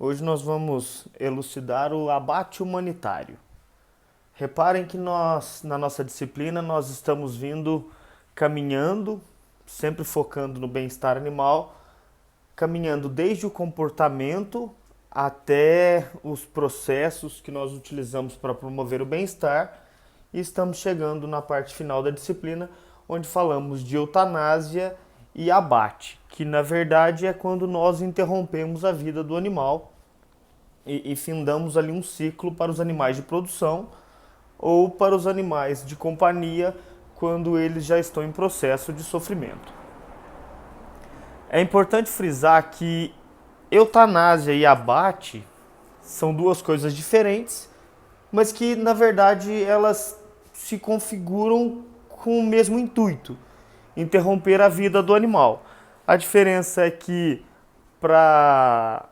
Hoje nós vamos elucidar o abate humanitário. Reparem que na nossa disciplina, nós estamos vindo caminhando, sempre focando no bem-estar animal, caminhando desde o comportamento até os processos que nós utilizamos para promover o bem-estar, e estamos chegando na parte final da disciplina, onde falamos de eutanásia e abate, que na verdade é quando nós interrompemos a vida do animal e findamos ali um ciclo para os animais de produção ou para os animais de companhia quando eles já estão em processo de sofrimento. É importante frisar que eutanásia e abate são duas coisas diferentes, mas que na verdade elas se configuram com o mesmo intuito: interromper a vida do animal. A diferença é que para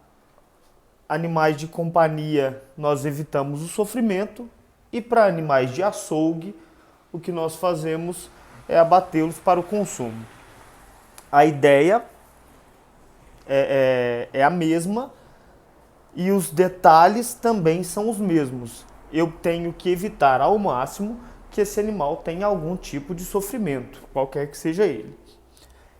animais de companhia nós evitamos o sofrimento e para animais de açougue o que nós fazemos é abatê-los para o consumo. A ideia é a mesma e os detalhes também são os mesmos. Eu tenho que evitar ao máximo que esse animal tenha algum tipo de sofrimento, qualquer que seja ele.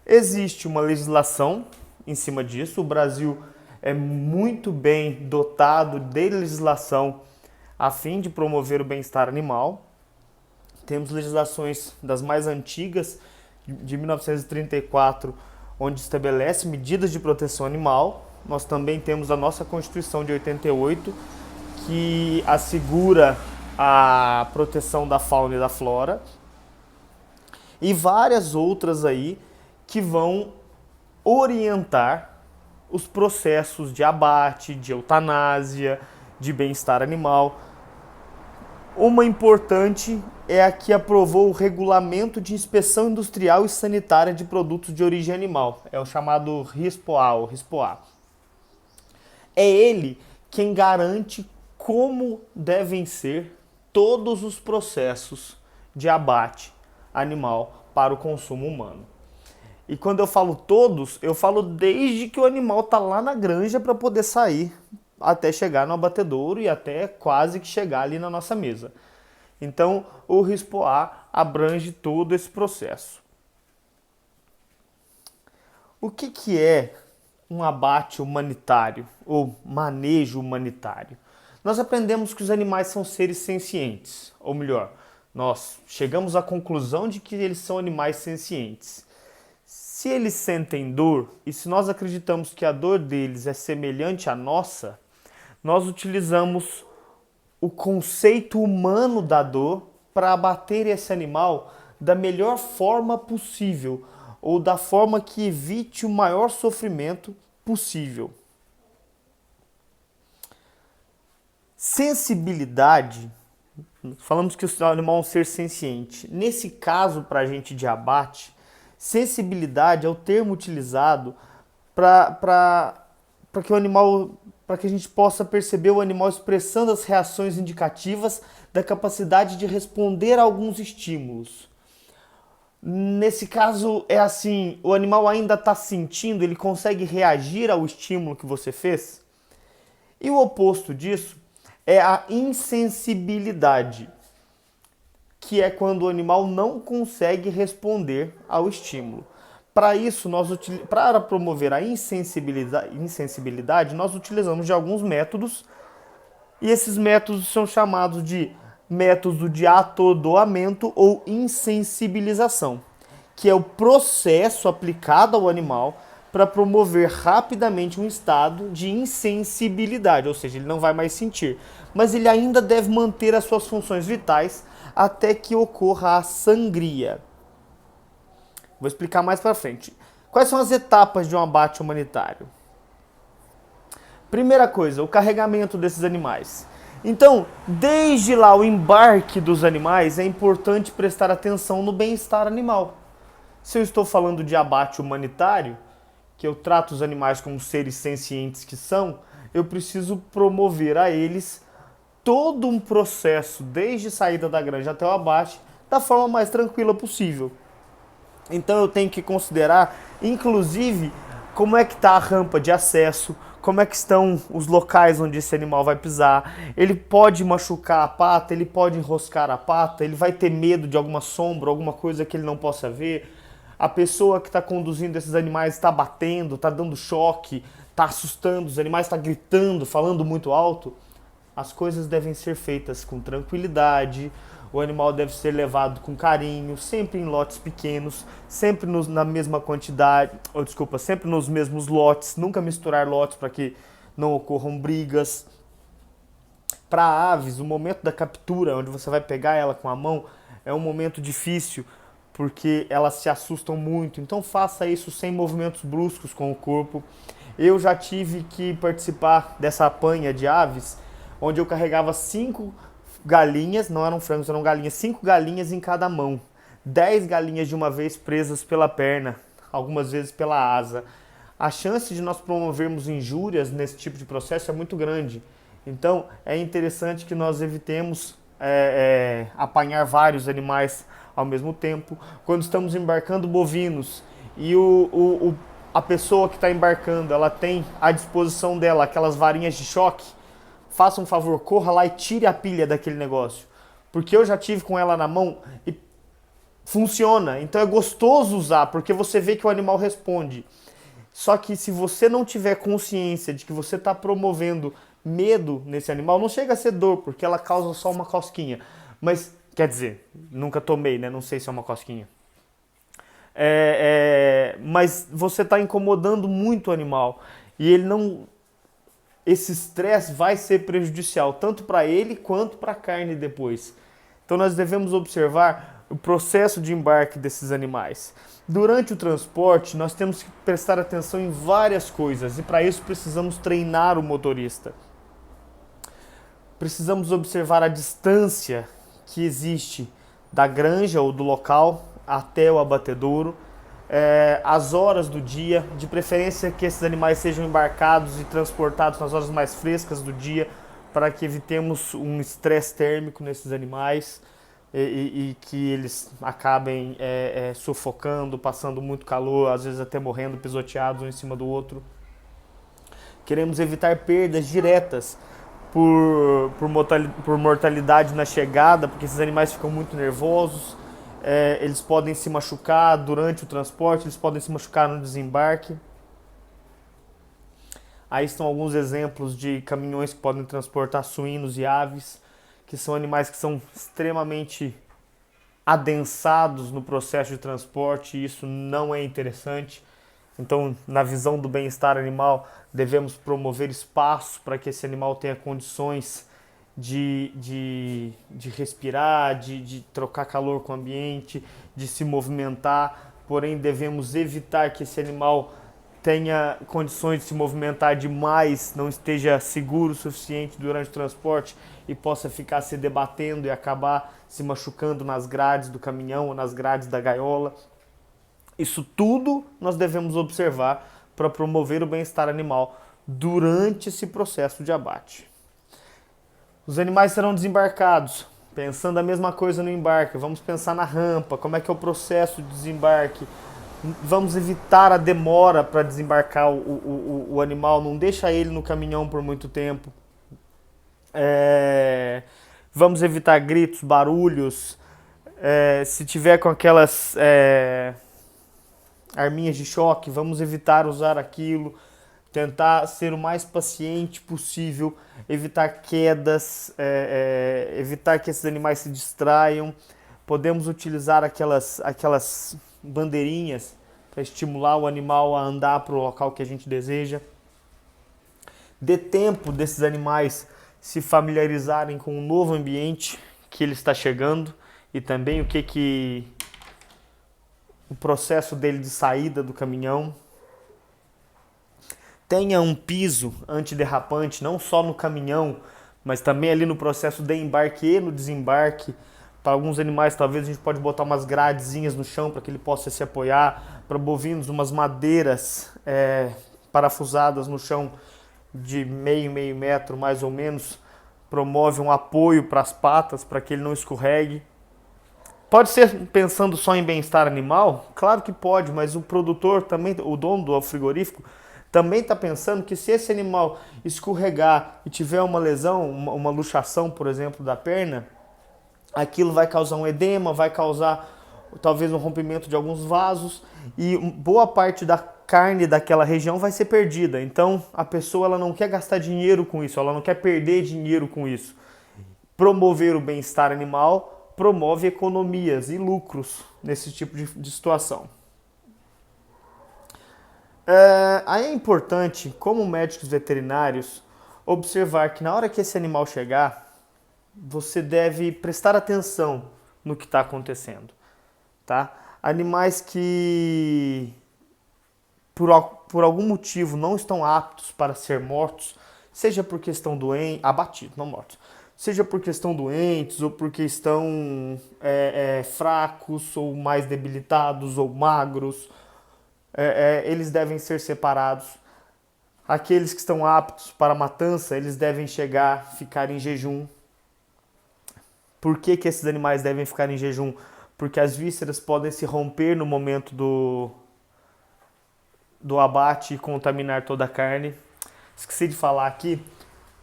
Existe uma legislação em cima disso. O Brasil é muito bem dotado de legislação a fim de promover o bem-estar animal. Temos legislações das mais antigas, de 1934, onde estabelece medidas de proteção animal. Nós também temos a nossa Constituição de 88, que assegura a proteção da fauna e da flora, e várias outras aí que vão orientar os processos de abate, de eutanásia, de bem-estar animal. Uma importante é a que aprovou o Regulamento de Inspeção Industrial e Sanitária de Produtos de Origem Animal, é o chamado RISPOA. É ele quem garante como devem ser todos os processos de abate animal para o consumo humano. E quando eu falo todos, eu falo desde que o animal está lá na granja para poder sair até chegar no abatedouro e até quase que chegar ali na nossa mesa. Então, o RISPOA abrange todo esse processo. O que é um abate humanitário ou manejo humanitário? Nós aprendemos que os animais são seres sencientes, ou melhor, nós chegamos à conclusão de que eles são animais sencientes. Se eles sentem dor e se nós acreditamos que a dor deles é semelhante à nossa, nós utilizamos o conceito humano da dor para abater esse animal da melhor forma possível ou da forma que evite o maior sofrimento possível. Sensibilidade, falamos que o animal é um ser senciente. Nesse caso, para a gente de abate, sensibilidade é o termo utilizado para que o animal, para que a gente possa perceber o animal expressando as reações indicativas da capacidade de responder a alguns estímulos. Nesse caso é assim, o animal ainda está sentindo, ele consegue reagir ao estímulo que você fez? E o oposto disso é a insensibilidade, que é quando o animal não consegue responder ao estímulo. Para isso, para promover a insensibilidade, nós utilizamos de alguns métodos, e esses métodos são chamados de método de atordoamento ou insensibilização, que é o processo aplicado ao animal para promover rapidamente um estado de insensibilidade, ou seja, ele não vai mais sentir, mas ele ainda deve manter as suas funções vitais até que ocorra a sangria. Vou explicar mais para frente. Quais são as etapas de um abate humanitário? Primeira coisa, o carregamento desses animais. Então, desde lá o embarque dos animais, é importante prestar atenção no bem-estar animal. Se eu estou falando de abate humanitário, que eu trato os animais como seres sencientes que são, eu preciso promover a eles todo um processo, desde saída da granja até o abate, da forma mais tranquila possível. Então eu tenho que considerar, inclusive, como é que está a rampa de acesso, como é que estão os locais onde esse animal vai pisar, ele pode machucar a pata, ele pode enroscar a pata, ele vai ter medo de alguma sombra, alguma coisa que ele não possa ver, a pessoa que está conduzindo esses animais está batendo, está dando choque, está assustando os animais, está gritando, falando muito alto. As coisas devem ser feitas com tranquilidade, o animal deve ser levado com carinho, sempre em lotes pequenos, sempre na mesma quantidade, sempre nos mesmos lotes, nunca misturar lotes para que não ocorram brigas. Para aves, o momento da captura, onde você vai pegar ela com a mão, é um momento difícil, porque elas se assustam muito. Então faça isso sem movimentos bruscos com o corpo. Eu já tive que participar dessa apanha de aves, onde eu carregava 5 galinhas, não eram frangos, eram galinhas, 5 galinhas em cada mão. 10 galinhas de uma vez presas pela perna, algumas vezes pela asa. A chance de nós promovermos injúrias nesse tipo de processo é muito grande. Então é interessante que nós evitemos apanhar vários animais ao mesmo tempo. Quando estamos embarcando bovinos e a pessoa que está embarcando, ela tem à disposição dela aquelas varinhas de choque, faça um favor, corra lá e tire a pilha daquele negócio. Porque eu já tive com ela na mão e funciona. Então é gostoso usar, porque você vê que o animal responde. Só que se você não tiver consciência de que você está promovendo medo nesse animal, não chega a ser dor, porque ela causa só uma cosquinha. Mas, quer dizer, nunca tomei, né? Não sei se é uma cosquinha. Mas você está incomodando muito o animal. E ele não... Esse estresse vai ser prejudicial, tanto para ele quanto para a carne depois. Então nós devemos observar o processo de embarque desses animais. Durante o transporte, nós temos que prestar atenção em várias coisas e para isso precisamos treinar o motorista. Precisamos observar a distância que existe da granja ou do local até o abatedouro, as horas do dia, de preferência que esses animais sejam embarcados e transportados nas horas mais frescas do dia, para que evitemos um estresse térmico nesses animais e que eles acabem sufocando, passando muito calor, às vezes até morrendo pisoteados um em cima do outro. Queremos evitar perdas diretas por mortalidade na chegada, porque esses animais ficam muito nervosos. Eles podem se machucar durante o transporte, eles podem se machucar no desembarque. Aí estão alguns exemplos de caminhões que podem transportar suínos e aves, que são animais que são extremamente adensados no processo de transporte, e isso não é interessante. Então, na visão do bem-estar animal, devemos promover espaço para que esse animal tenha condições de respirar, de trocar calor com o ambiente, de se movimentar, porém devemos evitar que esse animal tenha condições de se movimentar demais, não esteja seguro o suficiente durante o transporte e possa ficar se debatendo e acabar se machucando nas grades do caminhão ou nas grades da gaiola. Isso tudo nós devemos observar para promover o bem-estar animal durante esse processo de abate. Os animais serão desembarcados, pensando a mesma coisa no embarque. Vamos pensar na rampa, como é que é o processo de desembarque. Vamos evitar a demora para desembarcar o animal, não deixa ele no caminhão por muito tempo. Vamos evitar gritos, barulhos. Se tiver com aquelas arminhas de choque, vamos evitar usar aquilo. Tentar ser o mais paciente possível, evitar quedas, evitar que esses animais se distraiam. Podemos utilizar aquelas bandeirinhas para estimular o animal a andar para o local que a gente deseja. Dê tempo desses animais se familiarizarem com o novo ambiente que ele está chegando e também o processo dele de saída do caminhão. Tenha um piso antiderrapante, não só no caminhão, mas também ali no processo de embarque e no desembarque. Para alguns animais, talvez a gente pode botar umas gradezinhas no chão para que ele possa se apoiar. Para bovinos, umas madeiras parafusadas no chão de meio metro, mais ou menos, promove um apoio para as patas, para que ele não escorregue. Pode ser pensando só em bem-estar animal? Claro que pode, mas o produtor também, o dono do frigorífico, também está pensando que se esse animal escorregar e tiver uma lesão, uma luxação, por exemplo, da perna, aquilo vai causar um edema, vai causar talvez um rompimento de alguns vasos e boa parte da carne daquela região vai ser perdida. Então a pessoa ela não quer gastar dinheiro com isso, ela não quer perder dinheiro com isso. Promover o bem-estar animal promove economias e lucros nesse tipo de situação. Aí é importante, como médicos veterinários, observar que na hora que esse animal chegar, você deve prestar atenção no que está acontecendo, tá? Animais que por algum motivo não estão aptos para ser mortos, seja porque estão doentes, abatidos, não mortos, seja porque estão doentes ou porque estão fracos ou mais debilitados ou magros, eles devem ser separados. Aqueles que estão aptos para matança, eles devem ficar em jejum. Por que esses animais devem ficar em jejum? Porque as vísceras podem se romper no momento do abate e contaminar toda a carne. Esqueci de falar aqui,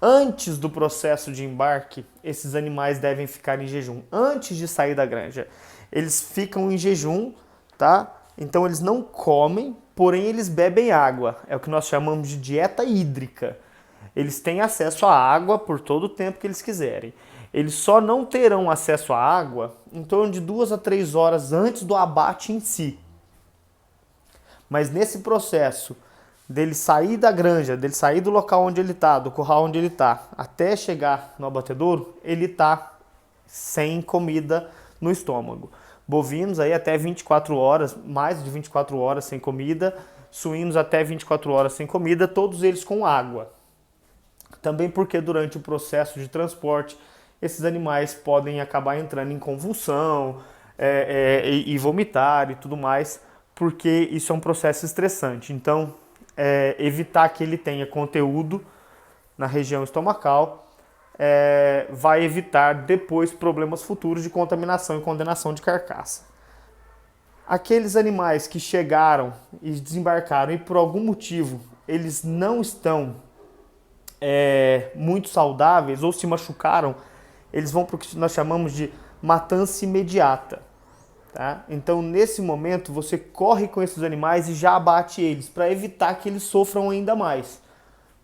antes do processo de embarque, esses animais devem ficar em jejum. Antes de sair da granja, eles ficam em jejum, tá? Então eles não comem, porém eles bebem água. É o que nós chamamos de dieta hídrica. Eles têm acesso à água por todo o tempo que eles quiserem. Eles só não terão acesso à água em torno de 2 a 3 horas antes do abate em si. Mas nesse processo dele sair da granja, dele sair do local onde ele está, do curral onde ele está, até chegar no abatedouro, ele está sem comida no estômago. Bovinos aí até 24 horas, mais de 24 horas sem comida, suínos até 24 horas sem comida, todos eles com água. Também porque durante o processo de transporte, esses animais podem acabar entrando em convulsão e vomitar e tudo mais, porque isso é um processo estressante. Então, evitar que ele tenha conteúdo na região estomacal vai evitar depois problemas futuros de contaminação e condenação de carcaça. Aqueles animais que chegaram e desembarcaram e por algum motivo eles não estão muito saudáveis ou se machucaram, eles vão para o que nós chamamos de matança imediata. Tá? Então, nesse momento, você corre com esses animais e já abate eles, para evitar que eles sofram ainda mais.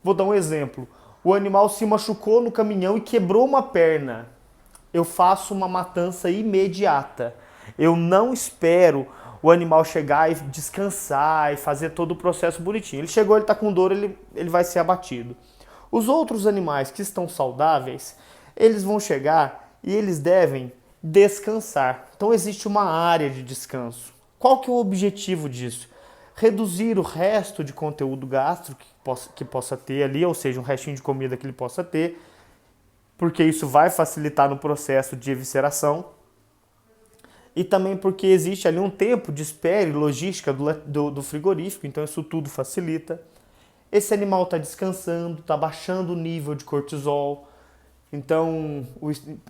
Vou dar um exemplo. O animal se machucou no caminhão e quebrou uma perna. Eu faço uma matança imediata. Eu não espero o animal chegar e descansar e fazer todo o processo bonitinho. Ele chegou, ele está com dor, ele vai ser abatido. Os outros animais que estão saudáveis, eles vão chegar e eles devem descansar. Então existe uma área de descanso. Qual que é o objetivo disso? Reduzir o resto de conteúdo gástrico que possa ter ali, ou seja, um restinho de comida que ele possa ter, porque isso vai facilitar no processo de evisceração. E também porque existe ali um tempo de espera e logística do frigorífico, então isso tudo facilita. Esse animal está descansando, está baixando o nível de cortisol. Então,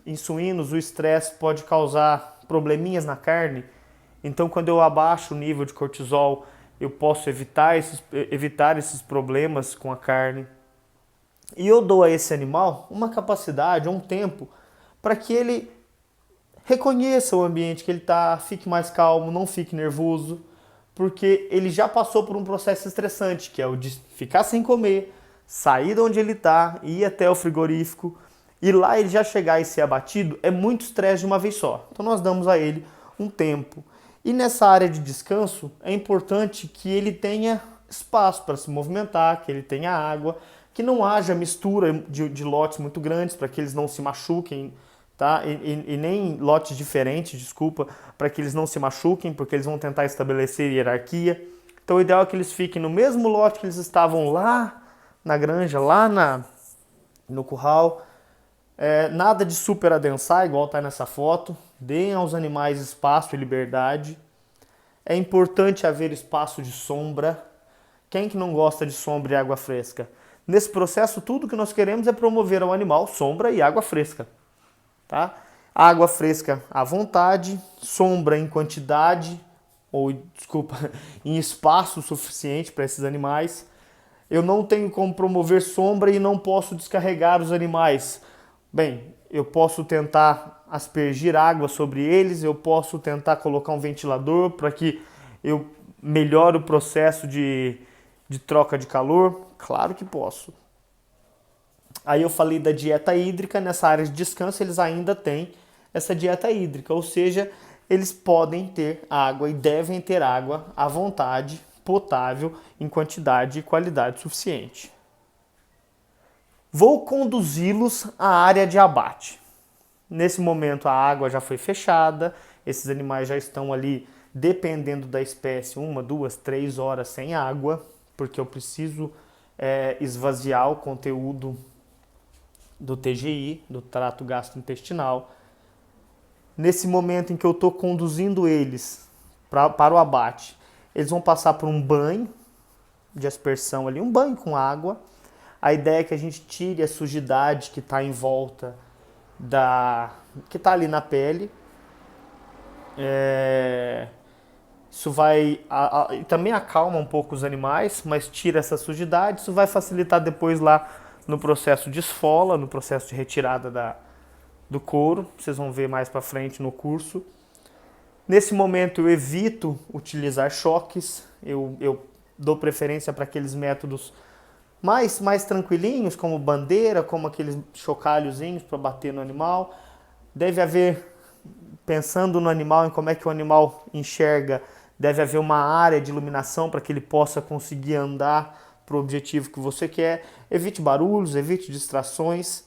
em suínos, o estresse pode causar probleminhas na carne. Então, quando eu abaixo o nível de cortisol, eu posso evitar esses problemas com a carne. E eu dou a esse animal uma capacidade, um tempo, para que ele reconheça o ambiente que ele está, fique mais calmo, não fique nervoso, porque ele já passou por um processo estressante, que é o de ficar sem comer, sair de onde ele está, ir até o frigorífico, e lá ele já chegar e ser abatido, é muito estresse de uma vez só. Então nós damos a ele um tempo. E nessa área de descanso, é importante que ele tenha espaço para se movimentar, que ele tenha água, que não haja mistura de lotes muito grandes, para que eles não se machuquem, tá? E nem lotes diferentes, desculpa, para que eles não se machuquem, porque eles vão tentar estabelecer hierarquia. Então o ideal é que eles fiquem no mesmo lote que eles estavam lá na granja, no curral. Nada de super adensar, igual está nessa foto. Deem aos animais espaço e liberdade. É importante haver espaço de sombra. Quem que não gosta de sombra e água fresca? Nesse processo, tudo que nós queremos é promover ao animal sombra e água fresca. Tá? Água fresca à vontade, sombra em quantidade, ou desculpa, em espaço suficiente para esses animais. Eu não tenho como promover sombra e não posso descarregar os animais. Bem, eu posso tentar aspergir água sobre eles, eu posso tentar colocar um ventilador para que eu melhore o processo de troca de calor. Claro que posso. Aí eu falei da dieta hídrica, nessa área de descanso eles ainda têm essa dieta hídrica, ou seja, eles podem ter água e devem ter água à vontade, potável, em quantidade e qualidade suficiente. Vou conduzi-los à área de abate. Nesse momento a água já foi fechada, esses animais já estão ali, dependendo da espécie, 1, 2, 3 horas sem água, porque eu preciso esvaziar o conteúdo do TGI, do trato gastrointestinal. Nesse momento em que eu estou conduzindo eles para o abate, eles vão passar por um banho de aspersão ali, um banho com água. A ideia é que a gente tire a sujidade que está em volta que está ali na pele. Isso vai também acalma um pouco os animais, mas tira essa sujidade. Isso vai facilitar depois lá no processo de esfola, no processo de retirada do couro. Vocês vão ver mais para frente no curso. Nesse momento eu evito utilizar choques, eu dou preferência para aqueles métodos mais tranquilinhos, como bandeira, como aqueles chocalhozinhos para bater no animal. Deve haver, pensando no animal, em como é que o animal enxerga, deve haver uma área de iluminação para que ele possa conseguir andar para o objetivo que você quer. Evite barulhos, evite distrações.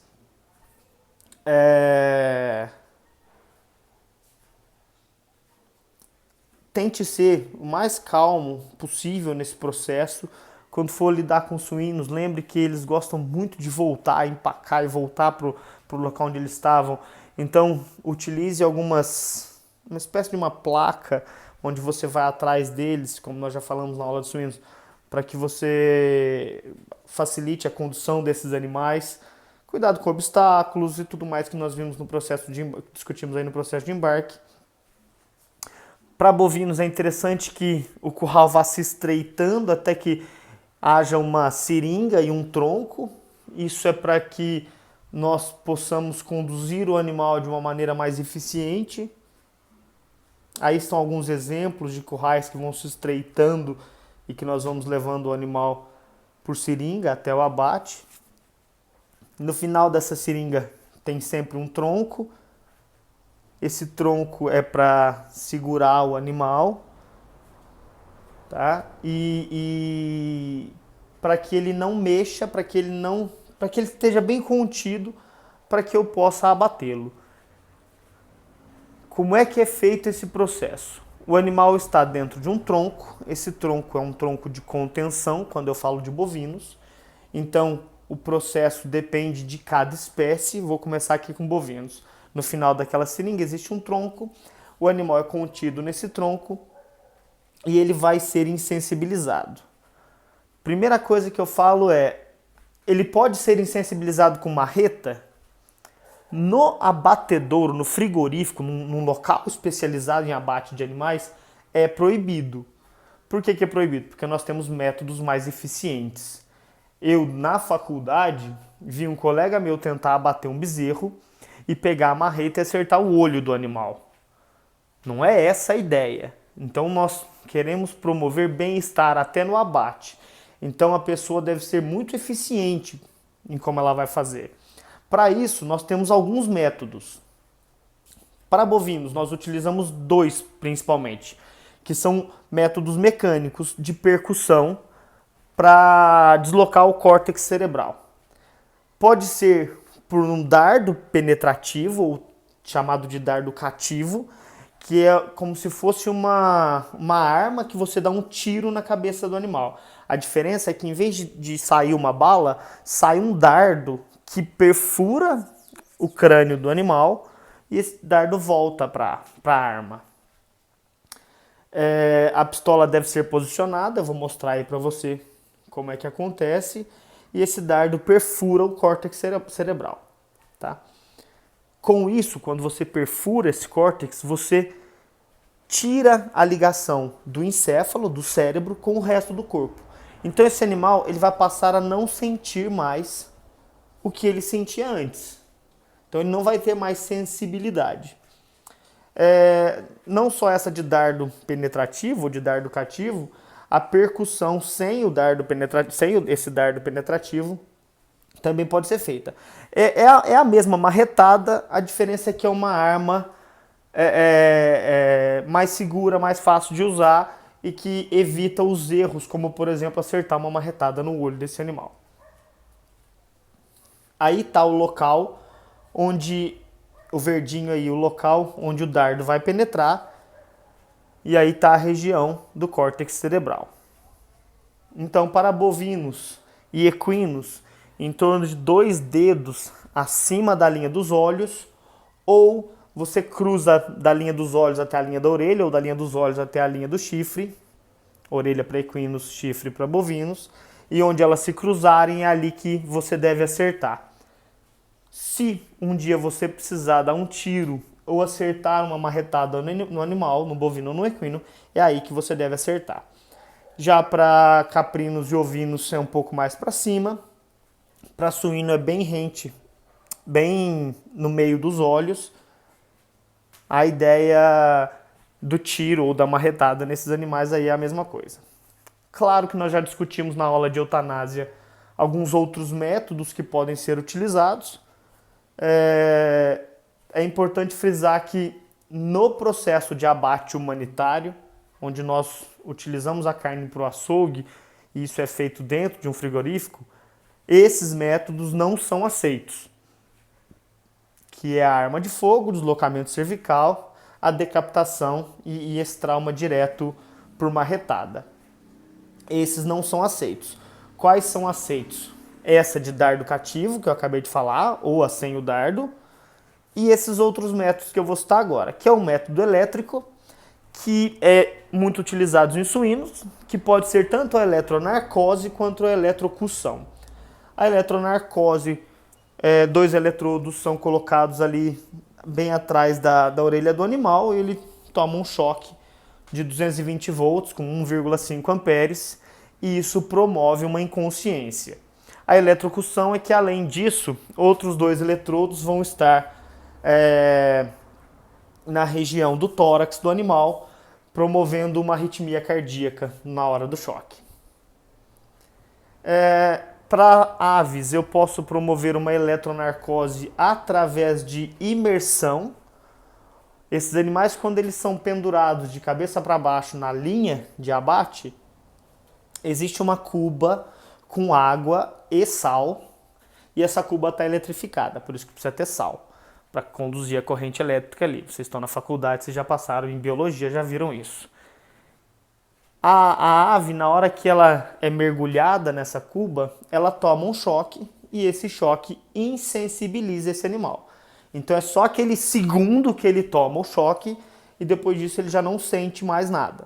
Tente ser o mais calmo possível nesse processo. Quando for lidar com suínos, lembre que eles gostam muito de voltar, empacar e voltar para o local onde eles estavam. Então, utilize uma espécie de uma placa onde você vai atrás deles, como nós já falamos na aula de suínos, para que você facilite a condução desses animais. Cuidado com obstáculos e tudo mais que nós vimos no processo discutimos aí no processo de embarque. Para bovinos é interessante que o curral vá se estreitando até que haja uma seringa e um tronco. Isso é para que nós possamos conduzir o animal de uma maneira mais eficiente. Aí estão alguns exemplos de currais que vão se estreitando e que nós vamos levando o animal por seringa até o abate. No final dessa seringa tem sempre um tronco. Esse tronco é para segurar o animal, tá? E para que ele não mexa, para que ele esteja bem contido, para que eu possa abatê-lo. Como é que é feito esse processo? O animal está dentro de um tronco. Esse tronco é um tronco de contenção, quando eu falo de bovinos. Então, o processo depende de cada espécie. Vou começar aqui com bovinos. No final daquela seringa existe um tronco, o animal é contido nesse tronco e ele vai ser insensibilizado. Primeira coisa que eu falo ele pode ser insensibilizado com marreta? No abatedouro, no frigorífico, num local especializado em abate de animais, é proibido. Por que é proibido? Porque nós temos métodos mais eficientes. Eu, na faculdade, vi um colega meu tentar abater um bezerro e pegar a marreta e acertar o olho do animal. Não é essa a ideia. Então nós queremos promover bem-estar até no abate. Então a pessoa deve ser muito eficiente em como ela vai fazer. Para isso nós temos alguns métodos. Para bovinos nós utilizamos 2 principalmente, que são métodos mecânicos de percussão para deslocar o córtex cerebral. Pode ser por um dardo penetrativo, ou chamado de dardo cativo, que é como se fosse uma arma que você dá um tiro na cabeça do animal. A diferença é que em vez de sair uma bala, sai um dardo que perfura o crânio do animal e esse dardo volta para a arma. A pistola deve ser posicionada, eu vou mostrar aí para você como é que acontece, e esse dardo perfura o córtex cerebral. Tá? Com isso, quando você perfura esse córtex, você tira a ligação do encéfalo, do cérebro, com o resto do corpo. Então esse animal ele vai passar a não sentir mais o que ele sentia antes. Então ele não vai ter mais sensibilidade. Não só essa de dardo penetrativo ou de dardo cativo, a percussão sem o dardo penetrativo, sem esse dardo penetrativo também pode ser feita. É a mesma marretada, a diferença é que é uma arma mais segura, mais fácil de usar e que evita os erros, como por exemplo acertar uma marretada no olho desse animal. Aí está o local onde o verdinho aí, o local onde o dardo vai penetrar, e aí está a região do córtex cerebral. Então, para bovinos e equinos, em torno de 2 dedos acima da linha dos olhos, ou você cruza da linha dos olhos até a linha da orelha, ou da linha dos olhos até a linha do chifre, orelha para equinos, chifre para bovinos, e onde elas se cruzarem é ali que você deve acertar. Se um dia você precisar dar um tiro ou acertar uma marretada no animal, no bovino ou no equino, é aí que você deve acertar. Já para caprinos e ovinos é um pouco mais para cima. Para suíno é bem rente, bem no meio dos olhos. A ideia do tiro ou da marretada nesses animais aí é a mesma coisa. Claro que nós já discutimos na aula de eutanásia alguns outros métodos que podem ser utilizados. É importante frisar que no processo de abate humanitário, onde nós utilizamos a carne para o açougue, e isso é feito dentro de um frigorífico, esses métodos não são aceitos, que é a arma de fogo, o deslocamento cervical, a decapitação e esse trauma direto por marretada. Esses não são aceitos. Quais são aceitos? Essa de dardo cativo, que eu acabei de falar, ou a sem o dardo, e esses outros métodos que eu vou citar agora, que é o método elétrico, que é muito utilizado em suínos, que pode ser tanto a eletronarcose quanto a eletrocução. A eletronarcose, 2 eletrodos são colocados ali bem atrás da orelha do animal e ele toma um choque de 220 volts com 1,5 amperes e isso promove uma inconsciência. A eletrocução é que, além disso, outros 2 eletrodos vão estar na região do tórax do animal, promovendo uma arritmia cardíaca na hora do choque. Para aves, eu posso promover uma eletronarcose através de imersão. Esses animais, quando eles são pendurados de cabeça para baixo na linha de abate, existe uma cuba com água e sal, e essa cuba está eletrificada, por isso que precisa ter sal, para conduzir a corrente elétrica ali. Vocês estão na faculdade, vocês já passaram em biologia, já viram isso. A ave, na hora que ela é mergulhada nessa cuba, ela toma um choque e esse choque insensibiliza esse animal. Então é só aquele segundo que ele toma o choque e depois disso ele já não sente mais nada.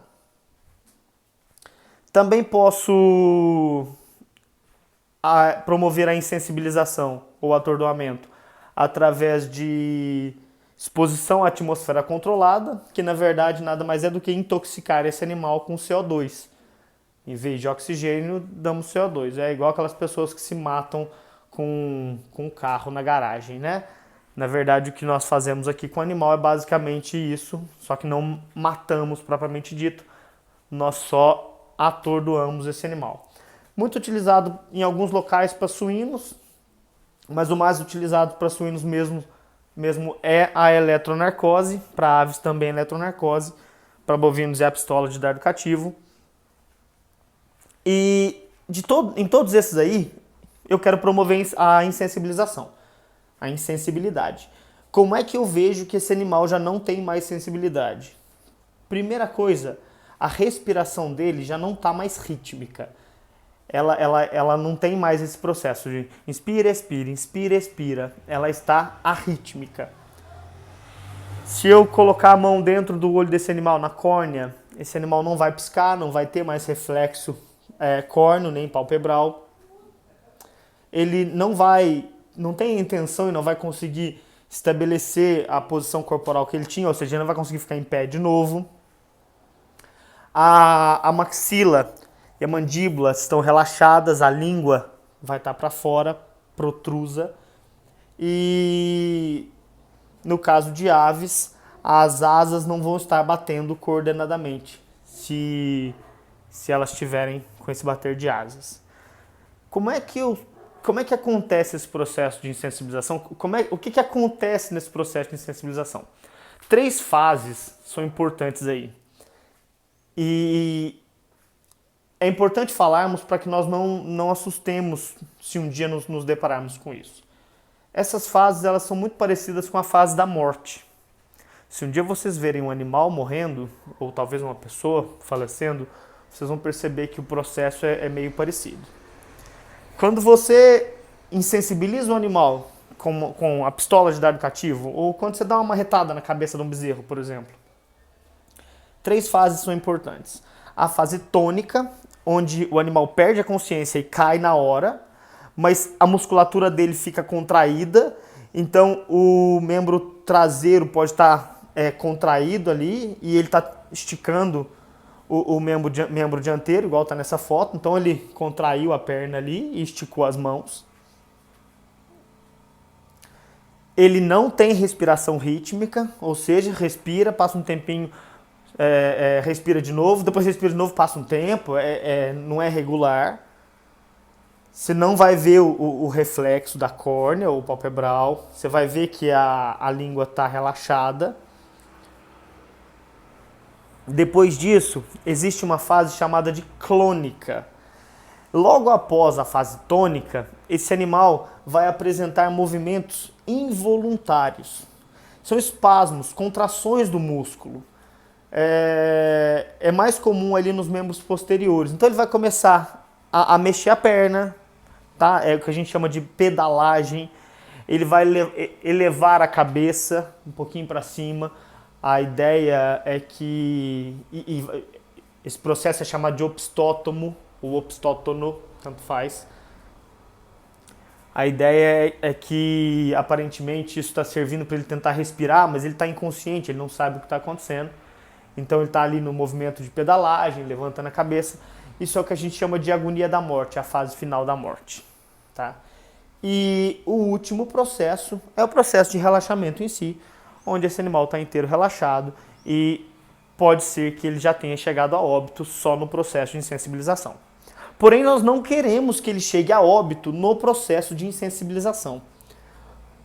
Também posso promover a insensibilização ou atordoamento através de exposição à atmosfera controlada, que na verdade nada mais é do que intoxicar esse animal com CO2. Em vez de oxigênio, damos CO2. É igual aquelas pessoas que se matam com um carro na garagem, né? Na verdade, o que nós fazemos aqui com o animal é basicamente isso, só que não matamos propriamente dito, nós só atordoamos esse animal. Muito utilizado em alguns locais para suínos, mas o mais utilizado para suínos mesmo é a eletronarcose, para aves também a eletronarcose, para bovinos é a pistola de dardo cativo. E em todos esses aí, eu quero promover a insensibilização, a insensibilidade. Como é que eu vejo que esse animal já não tem mais sensibilidade? Primeira coisa, a respiração dele já não está mais rítmica. Ela não tem mais esse processo de inspira, expira, inspira, expira. Ela está arrítmica. Se eu colocar a mão dentro do olho desse animal, na córnea, esse animal não vai piscar, não vai ter mais reflexo córneo nem palpebral. Ele não tem a intenção e não vai conseguir estabelecer a posição corporal que ele tinha, ou seja, ele não vai conseguir ficar em pé de novo. A maxila e a mandíbula estão relaxadas, a língua vai estar para fora, protrusa. E no caso de aves, as asas não vão estar batendo coordenadamente, se elas estiverem com esse bater de asas. Como é que acontece esse processo de insensibilização? O que acontece nesse processo de insensibilização? 3 fases são importantes aí. E é importante falarmos para que nós não assustemos se um dia nos depararmos com isso. Essas fases elas são muito parecidas com a fase da morte. Se um dia vocês verem um animal morrendo, ou talvez uma pessoa falecendo, vocês vão perceber que o processo é meio parecido. Quando você insensibiliza o animal com a pistola de dardo cativo, ou quando você dá uma marretada na cabeça de um bezerro, por exemplo, 3 fases são importantes. A fase tônica, onde o animal perde a consciência e cai na hora, mas a musculatura dele fica contraída, então o membro traseiro pode estar contraído ali e ele está esticando o membro dianteiro, igual está nessa foto. Então ele contraiu a perna ali e esticou as mãos. Ele não tem respiração rítmica, ou seja, respira, passa um tempinho, respira de novo, depois respira de novo, passa um tempo, não é regular. Você não vai ver o reflexo da córnea ou palpebral, você vai ver que a língua está relaxada. Depois disso, existe uma fase chamada de clônica. Logo após a fase tônica, esse animal vai apresentar movimentos involuntários. São espasmos, contrações do músculo. É mais comum ali nos membros posteriores. Então ele vai começar a mexer a perna, tá? É o que a gente chama de pedalagem. Ele vai elevar a cabeça um pouquinho para cima. A ideia é que esse processo é chamado de opistótomo, ou opistótono, tanto faz. A ideia é que aparentemente isso está servindo para ele tentar respirar, mas ele está inconsciente, ele não sabe o que está acontecendo. Então ele está ali no movimento de pedalagem, levantando a cabeça. Isso é o que a gente chama de agonia da morte, a fase final da morte. Tá? E o último processo é o processo de relaxamento em si, onde esse animal está inteiro relaxado e pode ser que ele já tenha chegado a óbito só no processo de insensibilização. Porém, nós não queremos que ele chegue a óbito no processo de insensibilização.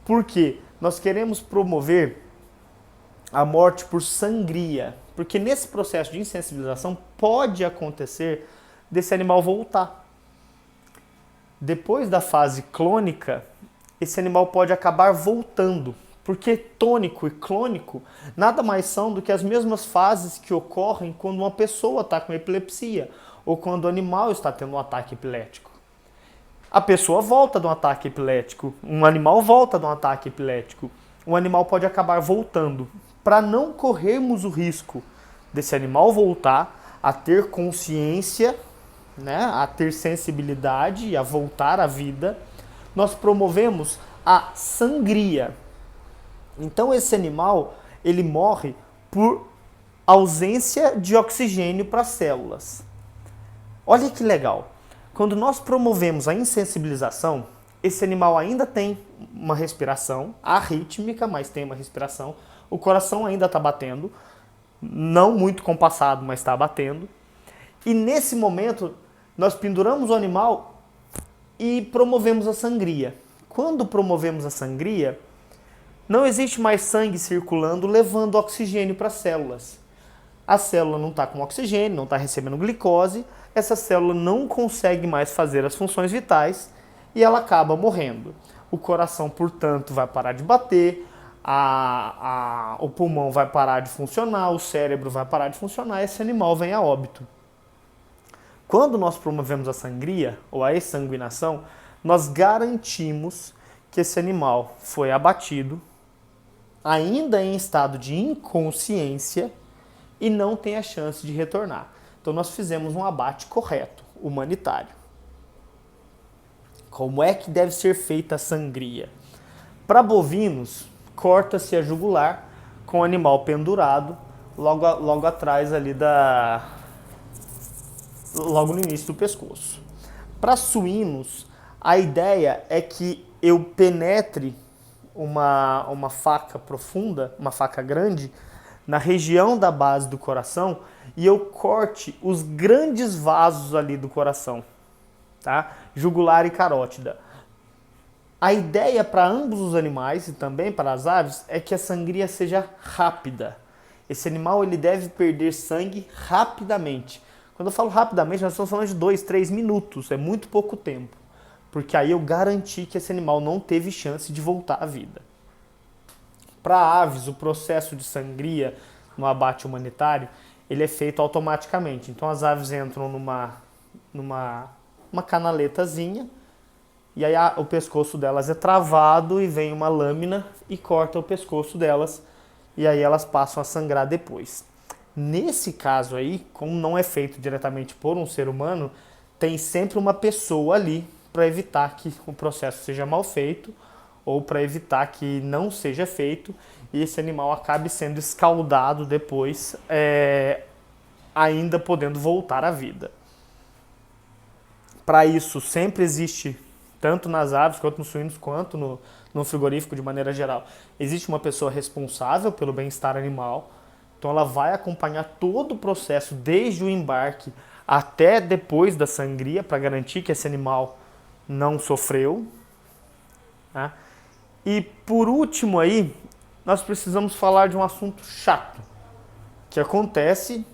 Por quê? Nós queremos promover a morte por sangria, porque nesse processo de insensibilização pode acontecer desse animal voltar. Depois da fase clônica, esse animal pode acabar voltando, porque tônico e clônico nada mais são do que as mesmas fases que ocorrem quando uma pessoa está com epilepsia ou quando o animal está tendo um ataque epilético. A pessoa volta de um ataque epilético, um animal volta de um ataque epilético, o animal pode acabar voltando. Para não corrermos o risco desse animal voltar a ter consciência, né, a ter sensibilidade e a voltar à vida, nós promovemos a sangria. Então esse animal, ele morre por ausência de oxigênio para as células. Olha que legal. Quando nós promovemos a insensibilização, esse animal ainda tem uma respiração arrítmica, mas tem uma respiração. O coração ainda está batendo, não muito compassado, mas está batendo. E nesse momento, nós penduramos o animal e promovemos a sangria. Quando promovemos a sangria, não existe mais sangue circulando levando oxigênio para as células. A célula não está com oxigênio, não está recebendo glicose, essa célula não consegue mais fazer as funções vitais e ela acaba morrendo. O coração, portanto, vai parar de bater, o pulmão vai parar de funcionar, o cérebro vai parar de funcionar e esse animal vem a óbito. Quando nós promovemos a sangria ou a exsanguinação, nós garantimos que esse animal foi abatido, ainda em estado de inconsciência e não tem a chance de retornar. Então nós fizemos um abate correto, humanitário. Como é que deve ser feita a sangria? Para bovinos, corta-se a jugular com o animal pendurado logo atrás ali logo no início do pescoço. Para suínos, a ideia é que eu penetre uma faca profunda, uma faca grande, na região da base do coração e eu corte os grandes vasos ali do coração, tá? Jugular e carótida. A ideia para ambos os animais e também para as aves é que a sangria seja rápida. Esse animal ele deve perder sangue rapidamente. Quando eu falo rapidamente, nós estamos falando de 2, 3 minutos, é muito pouco tempo. Porque aí eu garanti que esse animal não teve chance de voltar à vida. Para aves, o processo de sangria no abate humanitário, ele é feito automaticamente. Então as aves entram numa canaletazinha, e aí o pescoço delas é travado e vem uma lâmina e corta o pescoço delas, e aí elas passam a sangrar depois. Nesse caso aí, como não é feito diretamente por um ser humano, tem sempre uma pessoa ali para evitar que o processo seja mal feito ou para evitar que não seja feito e esse animal acabe sendo escaldado depois, ainda podendo voltar à vida. Para isso, sempre existe, tanto nas aves, quanto nos suínos, quanto no frigorífico de maneira geral, existe uma pessoa responsável pelo bem-estar animal. Então ela vai acompanhar todo o processo, desde o embarque até depois da sangria, para garantir que esse animal não sofreu. Tá? E por último aí, nós precisamos falar de um assunto chato, que acontece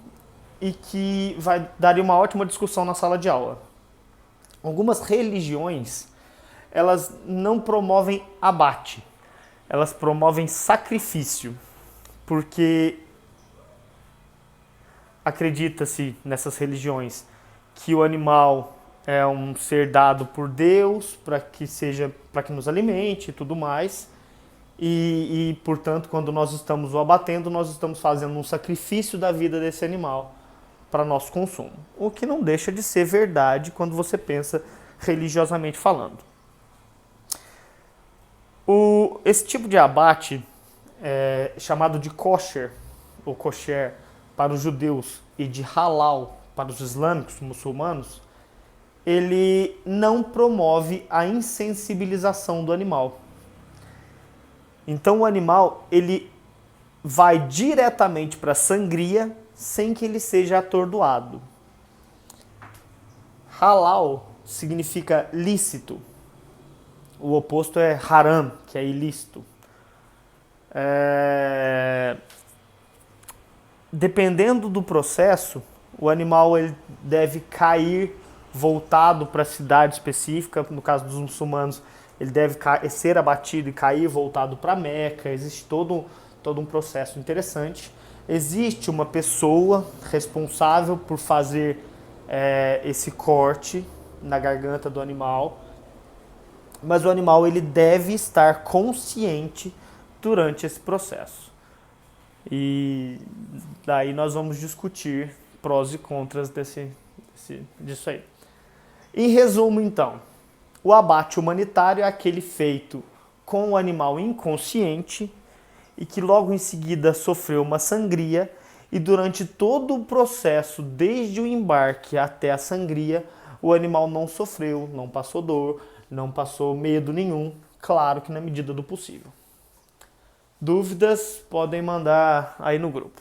e que daria uma ótima discussão na sala de aula. Algumas religiões, elas não promovem abate, elas promovem sacrifício, porque acredita-se nessas religiões que o animal é um ser dado por Deus para que nos alimente e tudo mais. E, portanto, quando nós estamos o abatendo, nós estamos fazendo um sacrifício da vida desse animal para nosso consumo. O que não deixa de ser verdade quando você pensa religiosamente falando. Esse tipo de abate, chamado de kosher, ou kosher para os judeus, e de halal para os islâmicos, muçulmanos, ele não promove a insensibilização do animal. Então o animal ele vai diretamente para a sangria sem que ele seja atordoado. Halal significa lícito. O oposto é haram, que é ilícito. Dependendo do processo, o animal ele deve cair voltado para a cidade específica. No caso dos muçulmanos, ele deve ser abatido e cair voltado para Meca. Existe todo um processo interessante. Existe uma pessoa responsável por fazer esse corte na garganta do animal, mas o animal ele deve estar consciente durante esse processo. E daí nós vamos discutir prós e contras disso aí. Em resumo, então, o abate humanitário é aquele feito com o animal inconsciente e que logo em seguida sofreu uma sangria, e durante todo o processo, desde o embarque até a sangria, o animal não sofreu, não passou dor, não passou medo nenhum, claro que na medida do possível. Dúvidas podem mandar aí no grupo.